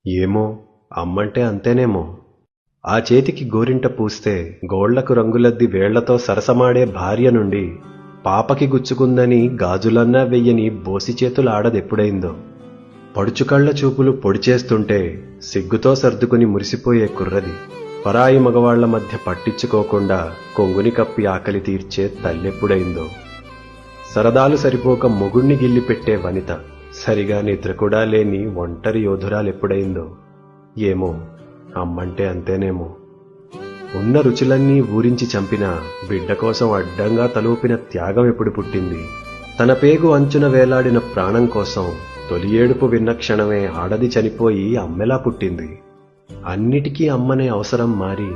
ఏమో, అమ్మంటే అంతేనేమో. ఆ చేతికి గోరింట పూస్తే గోళ్లకు రంగులద్ది వేళ్లతో సరసమాడే భార్య నుండి పాపకి గుచ్చుకుందని గాజులన్నా వెయ్యని బోసి చేతులాడదెప్పుడైందో. పడుచుకళ్ల చూపులు పొడిచేస్తుంటే సిగ్గుతో సర్దుకుని మురిసిపోయే కుర్రది. పరాయి మగవాళ్ల మధ్య పట్టించుకోకుండా కొంగుని కప్పి ఆకలి తీర్చే తల్లెప్పుడైందో. సరదాలు సరిపోక మొగుణ్ణి గిల్లిపెట్టే వనిత, సరిగా నిద్ర కూడా లేని ఒంటరి యోధురాలెప్పుడైందో. ఏమో, అమ్మంటే అంతేనేమో. ఉన్న రుచులన్నీ ఊరించి చంపిన బిడ్డ కోసం అడ్డంగా తలూపిన త్యాగం ఎప్పుడు పుట్టింది? తన పేగు అంచున వేలాడిన ప్రాణం కోసం తొలి ఏడుపు విన్న క్షణమే ఆడది చనిపోయి అమ్మెలా పుట్టింది. అన్నిటికీ అమ్మనే అవసరం మారి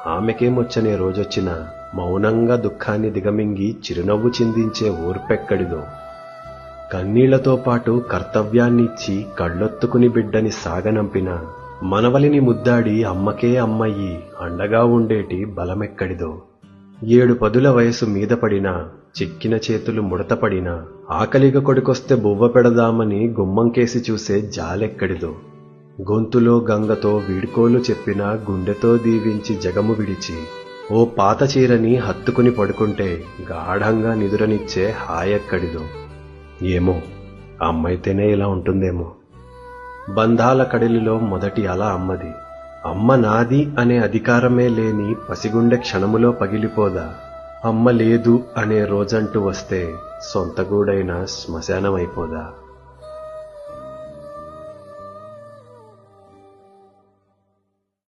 ఆమెకేమొచ్చనే రోజొచ్చినా మౌనంగా దుఃఖాన్ని దిగమింగి చిరునవ్వు చిందించే ఓర్పెక్కడిదో. కన్నీళ్లతో పాటు కర్తవ్యాన్నిచ్చి కళ్ళొత్తుకుని బిడ్డని సాగనంపిన మనవలిని ముద్దాడి అమ్మకే అమ్మయ్యి అండగా ఉండేటి బలమెక్కడిదో. 7 పదుల వయసు మీద పడినా, చిక్కిన చేతులు ముడతపడినా, ఆకలిగా కొడుకొస్తే బువ్వ పెడదామని గుమ్మంకేసి చూసే జాలెక్కడిదో. గొంతులో గంగతో వీడ్కోలు చెప్పినా గుండెతో దీవించి జగము విడిచి ఓ పాత చీరని హత్తుకుని పడుకుంటే గాఢంగా నిదురనిచ్చే హాయెక్కడిదో. ఏమో, అమ్మైతేనే ఇలా ఉంటుందేమో. బంధాల కడలిలో మొదటి అల అమ్మది. అమ్మ నాది అనే అధికారమే లేని పసిగుండె క్షణములో పగిలిపోదా? అమ్మ లేదు అనే రోజంటూ వస్తే సొంతగూడైన శ్మశానమైపోదా?